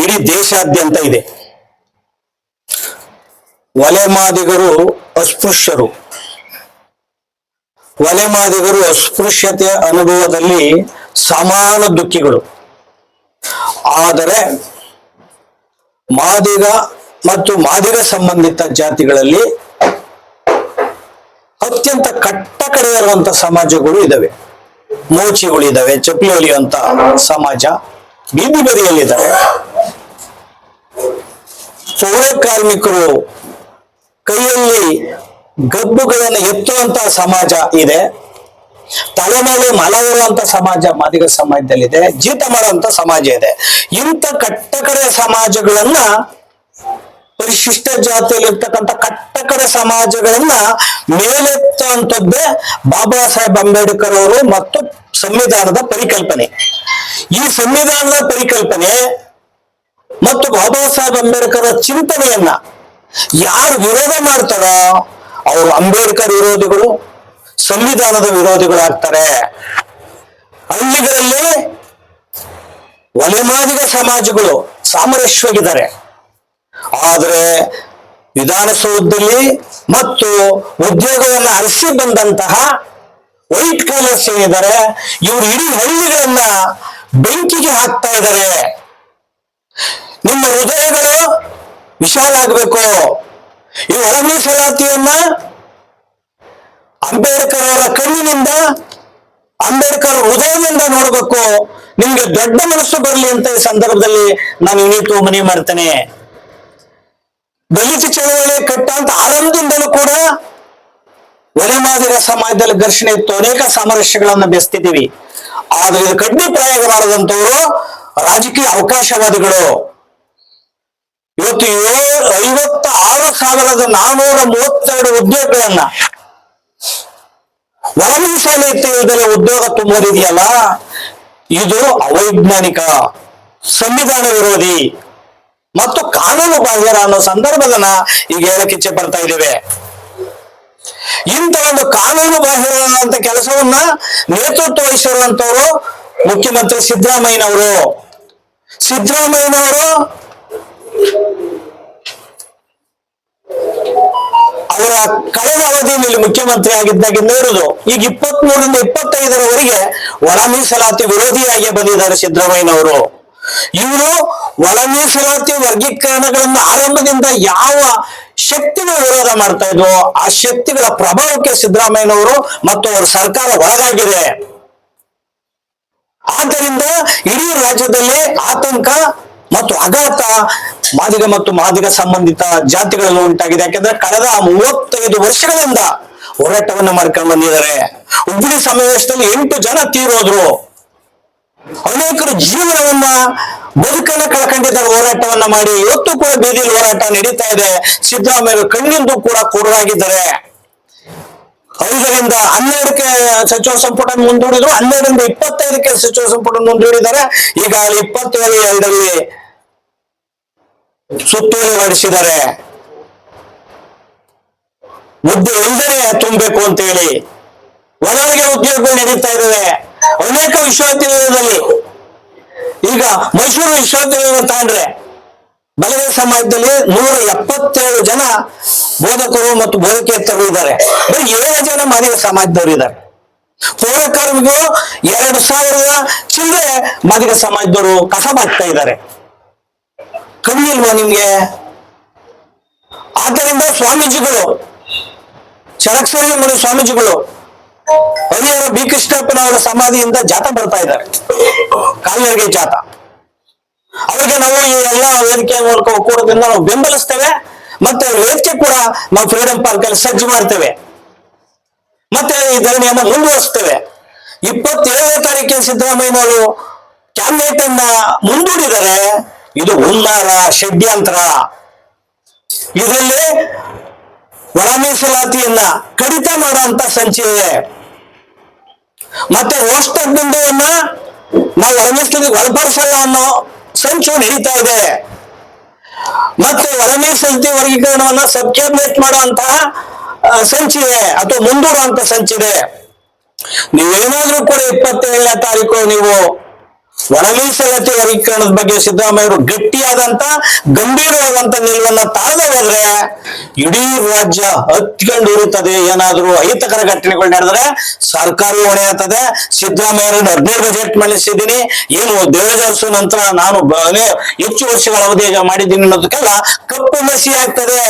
ಇಡೀ ದೇಶಾದ್ಯಂತ ಇದೆ. ಒಲೆಮಾದಿಗರು ಅಸ್ಪೃಶ್ಯರು. ಒಲೆಮಾದಿಗರು ಅಸ್ಪೃಶ್ಯತೆಯ ಅನುಭವದಲ್ಲಿ ಸಮಾನ ದುಃಖಿಗಳು. ಆದರೆ ಮಾದಿಗ ಮತ್ತು ಮಾದಿಗ ಸಂಬಂಧಿತ ಜಾತಿಗಳಲ್ಲಿ ಅತ್ಯಂತ ಕಟ್ಟಕಡೆ ಇರುವಂತ ಸಮಾಜಗಳು ಇದಾವೆ. ಮೋಚಿಗಳು ಇದಾವೆ, ಚಪ್ಪಲಿ ಹೊಲಿಯುವಂತ ಸಮಾಜ ಬೀದಿ ಬದಿಯಲ್ಲಿದ್ದಾರೆ. ಪೌರ ಕಾರ್ಮಿಕರು ಕೈಯಲ್ಲಿ ಗಬ್ಬುಗಳನ್ನು ಎತ್ತುವಂತಹ ಸಮಾಜ ಇದೆ. ತಲೆ ಮೇಲೆ ಮಲ ಇರುವಂತ ಸಮಾಜ ಮಾದಿಗ ಸಮಾಜದಲ್ಲಿದೆ. ಜೀತ ಮಾಡುವಂತ ಸಮಾಜ ಇದೆ. ಇಂಥ ಕಟ್ಟಕಡೆ ಸಮಾಜಗಳನ್ನ, ಪರಿಶಿಷ್ಟ ಜಾತಿಯಲ್ಲಿರ್ತಕ್ಕಂಥ ಕಟ್ಟಕಡೆ ಸಮಾಜಗಳನ್ನ ಮೇಲೆತ್ತುವಂಥದ್ದೇ ಬಾಬಾ ಸಾಹೇಬ್ ಅಂಬೇಡ್ಕರ್ ಅವರು ಮತ್ತು ಸಂವಿಧಾನದ ಪರಿಕಲ್ಪನೆ. ಈ ಸಂವಿಧಾನದ ಪರಿಕಲ್ಪನೆ ಮತ್ತು ಬಾಬಾ ಸಾಹೇಬ್ ಅಂಬೇಡ್ಕರ್ ಚಿಂತನೆಯನ್ನ ಯಾರು ವಿರೋಧ ಮಾಡ್ತಾರೋ ಅವರು ಅಂಬೇಡ್ಕರ್ ವಿರೋಧಿಗಳು, ಸಂವಿಧಾನದ ವಿರೋಧಿಗಳಾಗ್ತಾರೆ. ಹಳ್ಳಿಗಳಲ್ಲಿ ಒಲೆಮಾದಿಗ ಸಮಾಜಗಳು ಸಾಮರಸ್ಯವಾಗಿದ್ದಾರೆ. ಆದರೆ ವಿಧಾನಸೌಧದಲ್ಲಿ ಮತ್ತು ಉದ್ಯೋಗವನ್ನು ಅರಸಿ ಬಂದಂತಹ ವೈಟ್ ಕಾಲರ್ಸ್ ಏನಿದ್ದಾರೆ, ಇವರು ಇಡೀ ಹಳ್ಳಿಗಳನ್ನ ಬೆಂಕಿಗೆ ಹಾಕ್ತಾ ಇದ್ದಾರೆ. ನಿಮ್ಮ ಹೃದಯಗಳು ವಿಶಾಲ ಆಗ್ಬೇಕು. ಈ ಒಳ ಮೀಸಲಾತಿಯನ್ನ ಅಂಬೇಡ್ಕರ್ ಅವರ ಕಣ್ಣಿನಿಂದ, ಅಂಬೇಡ್ಕರ್ ಹೃದಯದಿಂದ ನೋಡ್ಬೇಕು. ನಿಮ್ಗೆ ದೊಡ್ಡ ಮನಸ್ಸು ಬರಲಿ ಅಂತ ಈ ಸಂದರ್ಭದಲ್ಲಿ ನಾನು ವಿನೀತು ಮನವಿ ಮಾಡ್ತೇನೆ. ದಲಿತ ಚಳವಳಿ ಕಟ್ಟಂತ ಆರಂಭದಿಂದಲೂ ಕೂಡ ಒಲೆಮಾದಿಗ ಸಮಾಜದಲ್ಲಿ ಘರ್ಷಣೆ ಇತ್ತು. ಅನೇಕ ಸಾಮರಸ್ಯಗಳನ್ನ ಬೆಳೆಸ್ತಿದ್ದೀವಿ. ಆದ್ರೆ ಇದು ಕಡ್ಡಿ ಪ್ರಯೋಗ ಮಾಡದಂತವರು ರಾಜಕೀಯ ಅವಕಾಶವಾದಿಗಳು. ಇವತ್ತು 56,432 ಉದ್ಯೋಗಗಳನ್ನ ಒಳ ಮೀಸಲಾತಿಯಲ್ಲಿ ಉದ್ಯೋಗ ತುಂಬೋದಿದೆಯಲ್ಲ, ಇದು ಅವೈಜ್ಞಾನಿಕ, ಸಂವಿಧಾನ ವಿರೋಧಿ ಮತ್ತು ಕಾನೂನು ಬಾಹಿರ ಅನ್ನೋ ಸಂದರ್ಭದನ್ನ ಈಗ ಹೇಳಕ್ಕೆ ಇಚ್ಛೆ ಪಡ್ತಾ ಇದ್ದೇವೆ. ಇಂಥ ಒಂದು ಕಾನೂನು ಬಾಹಿರ ಅಂತ ಕೆಲಸವನ್ನ ನೇತೃತ್ವ ವಹಿಸಿರುವಂತವರು ಮುಖ್ಯಮಂತ್ರಿ ಸಿದ್ದರಾಮಯ್ಯನವರು. ಸಿದ್ದರಾಮಯ್ಯನವರು ಅವರ ಕಳೆದ ಅವಧಿಯಲ್ಲಿ ಮುಖ್ಯಮಂತ್ರಿ ಆಗಿದ್ದಾಗಿಂದ ಇರುವುದು ಈಗ 23ರಿಂದ 25ರವರೆಗೆ ಒಳ ಮೀಸಲಾತಿ ವಿರೋಧಿಯಾಗಿ ಬಂದಿದ್ದಾರೆ ಸಿದ್ದರಾಮಯ್ಯನವರು. ಇವರು ಒಳ ಮೀಸಲಾತಿ ವರ್ಗೀಕರಣಗಳನ್ನು ಆರಂಭದಿಂದ ಯಾವ ಶಕ್ತಿಗಳು ವಿರೋಧ ಮಾಡ್ತಾ ಇದ್ವೋ ಆ ಶಕ್ತಿಗಳ ಪ್ರಭಾವಕ್ಕೆ ಸಿದ್ದರಾಮಯ್ಯನವರು ಮತ್ತು ಅವರ ಸರ್ಕಾರ ಒಳಗಾಗಿದೆ. ಆದ್ದರಿಂದ ಇಡೀ ರಾಜ್ಯದಲ್ಲಿ ಆತಂಕ ಮತ್ತು ಆಘಾತ ಮಾದಿಗ ಮತ್ತು ಮಾದಿಗ ಸಂಬಂಧಿತ ಜಾತಿಗಳಲ್ಲಿ ಉಂಟಾಗಿದೆ. ಯಾಕೆಂದ್ರೆ ಕಳೆದ 35 ವರ್ಷಗಳಿಂದ ಹೋರಾಟವನ್ನ ಮಾಡ್ಕೊಂಡು ಬಂದಿದ್ದಾರೆ. ಹುಬ್ಬಳ್ಳಿ ಸಮಾವೇಶದಲ್ಲಿ 8 ಜನ ತೀರೋದ್ರು. ಅನೇಕರು ಜೀವನವನ್ನ ಬದುಕನ್ನ ಕಳ್ಕೊಂಡಿದ್ದಾರೆ ಹೋರಾಟವನ್ನ ಮಾಡಿ. ಇವತ್ತು ಕೂಡ ಬೀದಿಯಲ್ಲಿ ಹೋರಾಟ ನಡೀತಾ ಇದೆ. ಸಿದ್ದರಾಮಯ್ಯ ಕಣ್ಣಿಂದು ಕೂಡ ಕುರುಡಾಗಿದ್ದಾರೆ. 5ರಿಂದ 12ಕ್ಕೆ ಸಚಿವ ಸಂಪುಟ ಮುಂದೂಡಿದ್ರು. 12ರಿಂದ 25ಕ್ಕೆ ಸಚಿವ ಸಂಪುಟ ಮುಂದೂಡಿದ್ದಾರೆ. ಈಗಾಗಲೇ 22ರಲ್ಲಿ ಸುತ್ತೋಲೆ ಹೊರಡಿಸಿದ್ದಾರೆ. ಹುದ್ದೆ ಎಲ್ಲರೇ ತುಂಬಬೇಕು ಅಂತ ಹೇಳಿ ಒಳಗೆ ಉದ್ಯೋಗಗಳು ನಡೀತಾ ಇದ್ದಾವೆ ಅನೇಕ ವಿಶ್ವವಿದ್ಯಾಲಯದಲ್ಲಿ. ಈಗ ಮೈಸೂರು ವಿಶ್ವವಿದ್ಯಾಲಯ ತಗೊಂಡ್ರೆ ಬಲಗೈ ಸಮಾಜದಲ್ಲಿ 177 ಜನ ಬೋಧಕರು ಮತ್ತು ಬೋಧಕೇತರರು ಇದ್ದಾರೆ. ಬರೀ 7 ಜನ ಮಾದಿಗ ಸಮಾಜದವರು ಇದ್ದಾರೆ. ಪೌರ ಕಾರ್ಮಿಕರು 2,000 ಚಿಲ್ಲರೆ ಮಾದಿಗ ಸಮಾಜದವರು ಕಸಬಾಗ್ತಾ ಇದ್ದಾರೆ. ಕಡಿಯಿಲ್ವಾ ನಿಮ್ಗೆ? ಆದ್ದರಿಂದ ಸ್ವಾಮೀಜಿಗಳು, ಶರಕ್ಷಣೆ ಸ್ವಾಮೀಜಿಗಳು ಹರಿಹರ ಬಿ ಕೃಷ್ಣಪ್ಪನವರ ಸಮಾಧಿಯಿಂದ ಜಾಥಾ ಬರ್ತಾ ಇದ್ದಾರೆ, ಕಾಲ್ನಡಿಗೆ ಜಾಥಾ. ಅವರಿಗೆ ನಾವು ಈ ಎಲ್ಲ ವೇದಿಕೆ ಮೂಲಕ ಒಕ್ಕೂಟದಿಂದ ನಾವು ಬೆಂಬಲಿಸ್ತೇವೆ. ಮತ್ತೆ ವೇದಿಕೆ ಕೂಡ ನಾವು ಫ್ರೀಡಂ ಪಾರ್ಕ್ ಅಲ್ಲಿ ಸಜ್ಜು ಮಾಡ್ತೇವೆ. ಮತ್ತೆ ಈ ಧರಣಿಯನ್ನ ಮುಂದುವರಿಸ್ತೇವೆ. 27ನೇ ತಾರೀಕಿಗೆ ಸಿದ್ದರಾಮಯ್ಯನವರು ಕ್ಯಾಬಿನೆಟ್ ಅನ್ನ ಮುಂದೂಡಿದರೆ ಇದು ಹುನ್ನಾರ, ಷಡ್ಯಂತ್ರ. ಇದರಲ್ಲಿ ಒಳ ಮೀಸಲಾತಿಯನ್ನ ಕಡಿತ ಮಾಡುವಂತ ಸಂಚೆ ಇದೆ. ಮತ್ತೆ ರೋಸ್ಟರ್ ಬಿಂದುವನ್ನ ನಾವು ಒಳ ಮೀಸಲಾತಿಗೆ ಒಳಪಡಿಸಲ್ಲ ಅನ್ನೋ ಸಂಚು ನಡೀತಾ ಇದೆ. ಮತ್ತೆ ಒಳ ಮೀಸಲಾತಿ ವರ್ಗೀಕರಣವನ್ನ ಸಬ್ ಕ್ಯಾಬಿನೆಟ್ ಮಾಡುವಂತಹ ಸಂಚಿದೆ ಅಥವಾ ಮುಂದೂಡುವಂತ ಸಂಚಿದೆ. ನೀವೇನಾದ್ರೂ ಕೂಡ 27ನೇ ತಾರೀಕು ನೀವು ಒಳ ಮೀಸಲಾತಿ ವರ್ಗೀಕರಣದ ಬಗ್ಗೆ ಸಿದ್ದರಾಮಯ್ಯ ಅವರು ಗಟ್ಟಿಯಾದಂತ ಗಂಭೀರವಾದಂತ ನಿಲುವನ್ನ ತಾಳದೆ ಹೋದ್ರೆ ಇಡೀ ರಾಜ್ಯ ಹತ್ಕೊಂಡು ಉರುತ್ತದೆ. ಏನಾದ್ರೂ ಅಹಿತಕರ ಘಟನೆಗಳು ನಡೆದ್ರೆ ಸರ್ಕಾರವೂ ಹೊಣೆ ಆಗ್ತದೆ. ಸಿದ್ದರಾಮಯ್ಯ 15 ಬಜೆಟ್ ಮಂಡಿಸಿದ್ದೀನಿ, ಏನು ದೇವದಾಸು ನಂತರ ನಾನು ಹೆಚ್ಚು ವರ್ಷಗಳ ಅವಧಿ ಮಾಡಿದ್ದೀನಿ ಅನ್ನೋದಕ್ಕೆಲ್ಲ ಕಪ್ಪು ಮಸಿ ಆಗ್ತದೆ,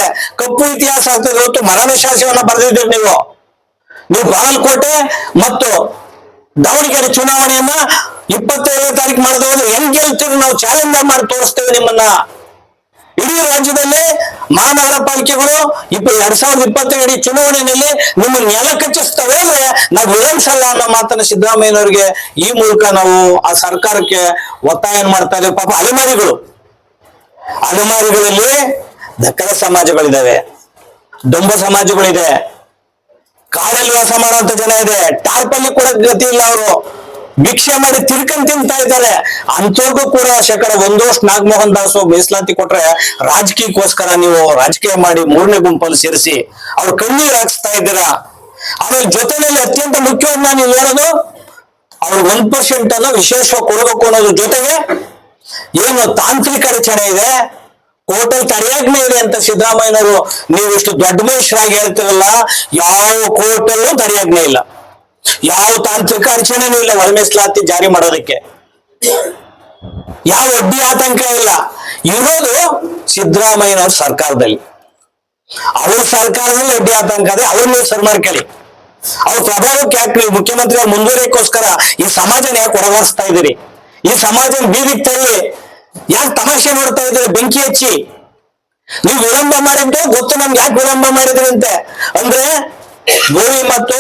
ಕಪ್ಪು ಇತಿಹಾಸ ಆಗ್ತದೆ. ಇವತ್ತು ಮರಣ ಶಾಸನವನ್ನ ಬರೆದಿದ್ದೀರಿ ನೀವು ಬಾಗಲಕೋಟೆ ಮತ್ತು ದಾವಣಗೆರೆ ಚುನಾವಣೆಯನ್ನ 27ನೇ ತಾರೀಕು ಮಾಡಿದ ಹೋದ್ರೆ ಹೆಂಗ್ ಗೆಲ್ತೀರಿ? ನಾವು ಚಾಲೆಂಜ್ ಮಾಡಿ ತೋರಿಸ್ತೇವೆ ನಿಮ್ಮನ್ನ. ಇಡೀ ರಾಜ್ಯದಲ್ಲಿ ಮಹಾನಗರ ಪಾಲಿಕೆಗಳು 2022 ಚುನಾವಣೆಯಲ್ಲಿ ನಿಮ್ಮ ನೆಲ ಕಚ್ಚಿಸ್ತವೆ ಅಂದ್ರೆ ನಾವು ವಿಳಂಬಿಸಲ್ಲ ಅನ್ನೋ ಮಾತನ್ನ ಸಿದ್ದರಾಮಯ್ಯನವರಿಗೆ ಈ ಮೂಲಕ ನಾವು ಆ ಸರ್ಕಾರಕ್ಕೆ ಒತ್ತಾಯ ಮಾಡ್ತಾ ಇದ್ದೇವೆ. ಪಾಪ ಅಲೆಮಾರಿಗಳಲ್ಲಿ ದಕ್ಕನ ಸಮಾಜಗಳಿದಾವೆ, ಡೊಂಬ ಸಮಾಜಗಳಿದೆ, ಕಾಡಲ್ಲಿ ವಾಸ ಮಾಡುವಂತ ಜನ ಇದೆ, ಟಾರ್ಪಲ್ಲಿ ಕೂಡ ಗತಿ ಇಲ್ಲ, ಅವರು ಭಿಕ್ಷೆ ಮಾಡಿ ತಿರ್ಕೊಂಡ್ ತಿಂತಾ ಇದ್ದಾರೆ. ಅಂತವ್ರಿಗೂ ಕೂಡ 1% ನಾಗಮೋಹನ್ ದಾಸ್ ಮೀಸಲಾತಿ ಕೊಟ್ರೆ ರಾಜಕೀಯಕ್ಕೋಸ್ಕರ ನೀವು ರಾಜಕೀಯ ಮಾಡಿ 3ನೇ ಗುಂಪಲ್ಲಿ ಸೇರಿಸಿ ಅವ್ರ ಕಣ್ಣೀರು ಹಾಕ್ಸ್ತಾ ಇದ್ದೀರಾ. ಆಮೇಲೆ ಜೊತೆಯಲ್ಲಿ ಅತ್ಯಂತ ಮುಖ್ಯವಾದ ನೀವು ಹೇಳೋದು ಅವ್ರು 1% ಅನ್ನ ವಿಶೇಷವಾಗಿ ಕೊಡಬೇಕು ಅನ್ನೋದ್ರ ಜೊತೆಗೆ ಏನು ತಾಂತ್ರಿಕ ಅಡಚಣೆ ಇದೆ, ಕೋರ್ಟಲ್ಲಿ ತಡೆಯಾಜ್ಞೆ ಇದೆ ಅಂತ ಸಿದ್ದರಾಮಯ್ಯನವರು ನೀವು ಇಷ್ಟು ದೊಡ್ಡ ಮನುಷ್ಯರಾಗಿ ಹೇಳ್ತಿರಲ್ಲ, ಯಾವ ಕೋರ್ಟಲ್ಲೂ ತಡೆಯಾಜ್ಞೆ ಇಲ್ಲ, ಯಾವ ತಾಂತ್ರಿಕ ಅಡಚಣೆನೂ ಇಲ್ಲ ಒಳ ಮೀಸಲಾತಿ ಜಾರಿ ಮಾಡೋದಕ್ಕೆ, ಯಾವ ಅಡ್ಡಿ ಆತಂಕ ಇಲ್ಲ. ಇರೋದು ಸಿದ್ದರಾಮಯ್ಯನವ್ರ ಸರ್ಕಾರದಲ್ಲಿ. ಅವ್ರ ಸರ್ಕಾರದಲ್ಲಿ ಅಡ್ಡಿ ಆತಂಕ ಇದೆ, ಅವ್ರನ್ನ ಸರಿ ಮಾಡ್ಕೊಳ್ಳಿ. ಅವ್ರ ಪ್ರಭಾವಕ್ಕೆ ಯಾಕೆ ನೀವು ಮುಖ್ಯಮಂತ್ರಿ ಅವ್ರು ಮುಂದುವರಿಯಕ್ಕೋಸ್ಕರ ಈ ಸಮಾಜನ ಯಾಕೆ ಹೊರಗಾಡಿಸ್ತಾ ಇದ್ದೀರಿ? ಈ ಸಮಾಜನ ಬೀದಿಗೆ ತಳ್ಳಿ ಯಾಕೆ ತಮಾಷೆ ನೋಡ್ತಾ ಇದ್ದೀರಿ? ಬೆಂಕಿ ಹಚ್ಚಿ ನೀವು ವಿಳಂಬ ಮಾಡಿದ್ದು ಗೊತ್ತು ನಮ್ಗೆ, ಯಾಕೆ ವಿಳಂಬ ಮಾಡಿದ್ರಿ ಅಂತೆ ಅಂದ್ರೆ ಗೋವಿ ಮತ್ತು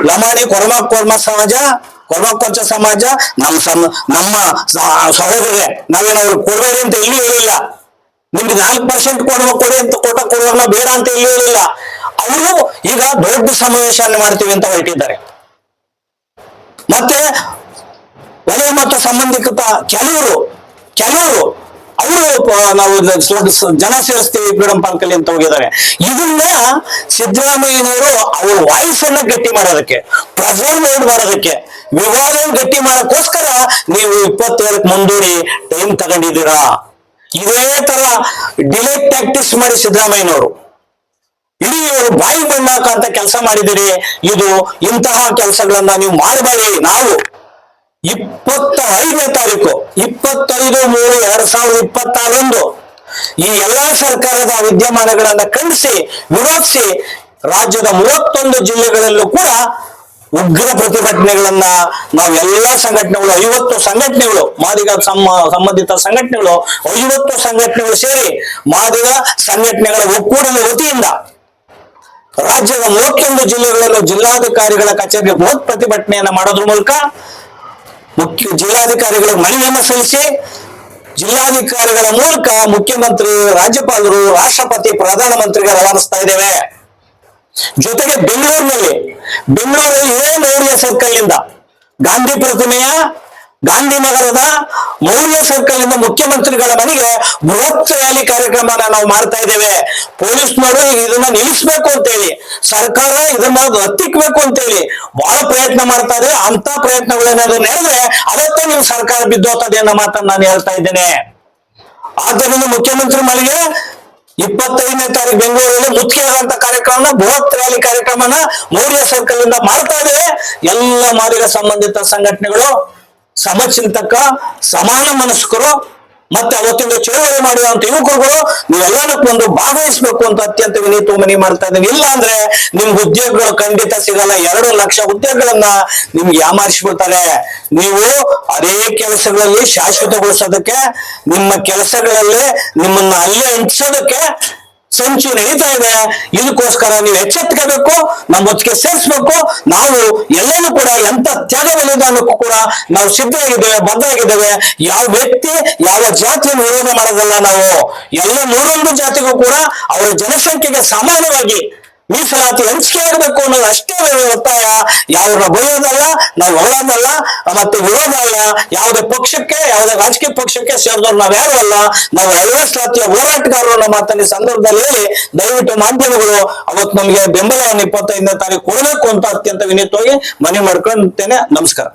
ಲಮಾಣಿ ಕೊರ್ಮ ಕೊಂಚ ಸಮಾಜ ನಮ್ಮ ಸಹೋದರೇ, ನಾವೇನಾದ್ರು ಕೊಡಬೇಡಿ ಅಂತ ಎಲ್ಲೂ ಹೇಳಿಲ್ಲ. ನಿಮ್ಗೆ 4% ಕೊಡಿ ಅಂತ ಕೊಡುವಾಗ ಬೇಡ ಅಂತ ಎಲ್ಲೂ ಹೇಳಿಲ್ಲ. ಅವರು ಈಗ ದೊಡ್ಡ ಸಮಾವೇಶ ಮಾಡ್ತೀವಿ ಅಂತ ಹೊರಟಿದ್ದಾರೆ. ಮತ್ತೆ ವಲಯ ಮತ್ತು ಸಂಬಂಧಿತ ಕೆಲವರು ಅವರು ನಾವು ಜನ ಸೇರಿಸ್ತೀವಿ ಫ್ರೀಡಂ ಪಾರ್ಕಲ್ಲಿ ಅಂತ ಹೋಗಿದ್ದಾರೆ. ಇದನ್ನ ಸಿದ್ದರಾಮಯ್ಯನವರು ಅವ್ರ ವಾಯ್ಸ್ ಅನ್ನ ಗಟ್ಟಿ ಮಾಡೋದಕ್ಕೆ, ಪ್ರೆಸರ್ ಮಾಡೋದಕ್ಕೆ, ವಿವಾದ ಗಟ್ಟಿ ಮಾಡೋಕ್ಕೋಸ್ಕರ ನೀವು 27ಕ್ಕೆ ಮುಂದೂಡಿ ಟೈಮ್ ತಗೊಂಡಿದ್ದೀರಾ. ಇದೇ ತರ ಡಿಲೇ ಟ್ಯಾಕ್ಟಿಕ್ಸ್ ಮಾಡಿ ಸಿದ್ದರಾಮಯ್ಯನವರು ಇಡೀ ಬಾಯಿ ಬಣ್ಣಾಕಂತ ಕೆಲಸ ಮಾಡಿದಿರಿ. ಇಂತಹ ಕೆಲಸಗಳನ್ನ ನೀವು ಮಾಡಬೇಡಿ. ನಾವು 25ನೇ ತಾರೀಕು 25/3/2026 ಈ ಎಲ್ಲಾ ಸರ್ಕಾರದ ವಿದ್ಯಮಾನಗಳನ್ನ ಖಂಡಿಸಿ ವಿರೋಧಿಸಿ ರಾಜ್ಯದ 31 ಜಿಲ್ಲೆಗಳಲ್ಲೂ ಕೂಡ ಉಗ್ರ ಪ್ರತಿಭಟನೆಗಳನ್ನ ನಾವೆಲ್ಲಾ ಸಂಘಟನೆಗಳು 50 ಸಂಘಟನೆಗಳು ಮಾದಿಗ ಸಂಬಂಧಿತ ಸಂಘಟನೆಗಳು 50 ಸಂಘಟನೆಗಳು ಸೇರಿ ಮಾದಿಗ ಸಂಘಟನೆಗಳ ಒಕ್ಕೂಟದ ವತಿಯಿಂದ ರಾಜ್ಯದ 31 ಜಿಲ್ಲೆಗಳಲ್ಲೂ ಜಿಲ್ಲಾಧಿಕಾರಿಗಳ ಕಚೇರಿಗೆ ಬೃಹತ್ ಪ್ರತಿಭಟನೆಯನ್ನ ಮಾಡೋದ್ರ ಮೂಲಕ ಜಿಲ್ಲಾಧಿಕಾರಿಗಳಿಗೆ ಮನವಿಯನ್ನು ಸಲ್ಲಿಸಿ ಜಿಲ್ಲಾಧಿಕಾರಿಗಳ ಮೂಲಕ ಮುಖ್ಯಮಂತ್ರಿ, ರಾಜ್ಯಪಾಲರು, ರಾಷ್ಟ್ರಪತಿ, ಪ್ರಧಾನಮಂತ್ರಿಗೆ ರವಾನಿಸ್ತಾ ಇದ್ದೇವೆ. ಜೊತೆಗೆ ಬೆಂಗಳೂರಿನಲ್ಲಿ ಇದೇ ಮೌರ್ಯ ಸರ್ಕಲ್ ನಿಂದ ಗಾಂಧಿ ಪ್ರತಿಮೆಯ ಗಾಂಧಿನಗರದ ಮೌರ್ಯ ಸರ್ಕಲ್ ನಿಂದ ಮುಖ್ಯಮಂತ್ರಿಗಳ ಮನೆಗೆ ಬೃಹತ್ ರ್ಯಾಲಿ ಕಾರ್ಯಕ್ರಮನ ನಾವು ಮಾಡ್ತಾ ಇದ್ದೇವೆ. ಪೊಲೀಸ್ನವರು ಇದನ್ನ ನಿಲ್ಲಿಸಬೇಕು ಅಂತೇಳಿ, ಸರ್ಕಾರ ಇದನ್ನ ಹತ್ತಿಕ್ಬೇಕು ಅಂತೇಳಿ ಬಹಳ ಪ್ರಯತ್ನ ಮಾಡ್ತಾ ಇದೆ. ಅಂತ ಪ್ರಯತ್ನಗಳೇನಾದ್ರು ನಡೆದ್ರೆ ಅದಕ್ಕೆ ನೀವು ಸರ್ಕಾರ ಬಿದ್ದೋಗ್ತದೆ ಅನ್ನೋ ಮಾತನ್ನ ನಾನು ಹೇಳ್ತಾ ಇದ್ದೇನೆ. ಆದ್ದರಿಂದ ಮುಖ್ಯಮಂತ್ರಿ ಮನೆಗೆ 25ನೇ ತಾರೀಕು ಬೆಂಗಳೂರಲ್ಲಿ ಮುಖ್ಯವಾದಂತ ಕಾರ್ಯಕ್ರಮನ ಬೃಹತ್ ರ್ಯಾಲಿ ಕಾರ್ಯಕ್ರಮನ ಮೌರ್ಯ ಸರ್ಕಲ್ ಇಂದ ಮಾಡ್ತಾ ಇದೆ. ಎಲ್ಲ ಮಾದಿಗ ಸಂಬಂಧಿತ ಸಂಘಟನೆಗಳು, ಸಮಚಿಂತಕ, ಸಮಾನ ಮನಸ್ಕರು ಮತ್ತೆ ಅವತ್ತಿಂದ ಚಳುವಳಿ ಮಾಡುವಂತ ಯುವಕರುಗಳು ನೀವೆಲ್ಲದಕ್ಕೂ ಒಂದು ಭಾಗವಹಿಸಬೇಕು ಅಂತ ಅತ್ಯಂತ ವಿನೀತ ಮನವಿ ಮಾಡ್ತಾ ಇದ್ದೀನಿ. ಇಲ್ಲ ಅಂದ್ರೆ ನಿಮ್ಗೆ ಉದ್ಯೋಗಗಳು ಖಂಡಿತ ಸಿಗಲ್ಲ. 2 ಲಕ್ಷ ಉದ್ಯೋಗಗಳನ್ನ ನಿಮ್ಗೆ ಯಾಮಾರಿಸ್ಬಿಡ್ತಾರೆ. ನೀವು ಅದೇ ಕೆಲಸಗಳಲ್ಲಿ ಶಾಶ್ವತಗೊಳಿಸೋದಕ್ಕೆ, ನಿಮ್ಮ ಕೆಲಸಗಳಲ್ಲಿ ನಿಮ್ಮನ್ನ ಅಲ್ಲೇ ಅಂಟಿಸೋದಕ್ಕೆ ಸಂಚು ನಡೀತಾ ಇದೆ. ಇದಕ್ಕೋಸ್ಕರ ನೀವು ಎಚ್ಚೆತ್ಕೋಬೇಕು, ನಮ್ಮ ಒಟ್ಟಿಗೆ ಸೇರಿಸ್ಬೇಕು. ನಾವು ಎಲ್ಲರೂ ಕೂಡ ಎಂತ ತ್ಯಾಗ ಬಲಿದಾನಕ್ಕೂ ಕೂಡ ನಾವು ಸಿದ್ಧವಾಗಿದ್ದೇವೆ, ಬದ್ಧವಾಗಿದ್ದೇವೆ. ಯಾವ ವ್ಯಕ್ತಿ ಯಾವ ಜಾತಿಯನ್ನು ವಿರೋಧ ಮಾಡೋದಲ್ಲ. ನಾವು ಎಲ್ಲ 101 ಜಾತಿಗೂ ಕೂಡ ಅವರ ಜನಸಂಖ್ಯೆಗೆ ಸಮಾನವಾಗಿ ಮೀಸಲಾತಿ ಹಂಚಿಕೆ ಆಗಬೇಕು ಅನ್ನೋದು ಅಷ್ಟೇ ಒತ್ತಾಯ. ಯಾವ್ರ ಬೈಯೋದಲ್ಲ, ನಾವು ಹೊಗಳೋದಲ್ಲ, ಮತ್ತೆ ವಿರೋಧ ಅಲ್ಲ. ಯಾವುದೇ ಪಕ್ಷಕ್ಕೆ, ಯಾವುದೇ ರಾಜಕೀಯ ಪಕ್ಷಕ್ಕೆ ಸೇರಿದವ್ರು ನಾವ್ ಯಾರು ಅಲ್ಲ. ನಾವು ಎಲ್ಲ ಜಾತಿಯ ಹೋರಾಟಗಾರರು ಅನ್ನೋ ಮಾತನ್ನ ಸಂದರ್ಭದಲ್ಲಿ ಹೇಳಿ, ದಯವಿಟ್ಟು ಮಾಧ್ಯಮಗಳು ಅವತ್ತು ನಮಗೆ ಬೆಂಬಲವನ್ನು 25ನೇ ತಾರೀಕು ಕೊಡಬೇಕು ಅಂತ ಅತ್ಯಂತ ವಿನೀತವಾಗಿ ಮನವಿ ಮಾಡ್ಕೊಳ್ತೇನೆ. ನಮಸ್ಕಾರ.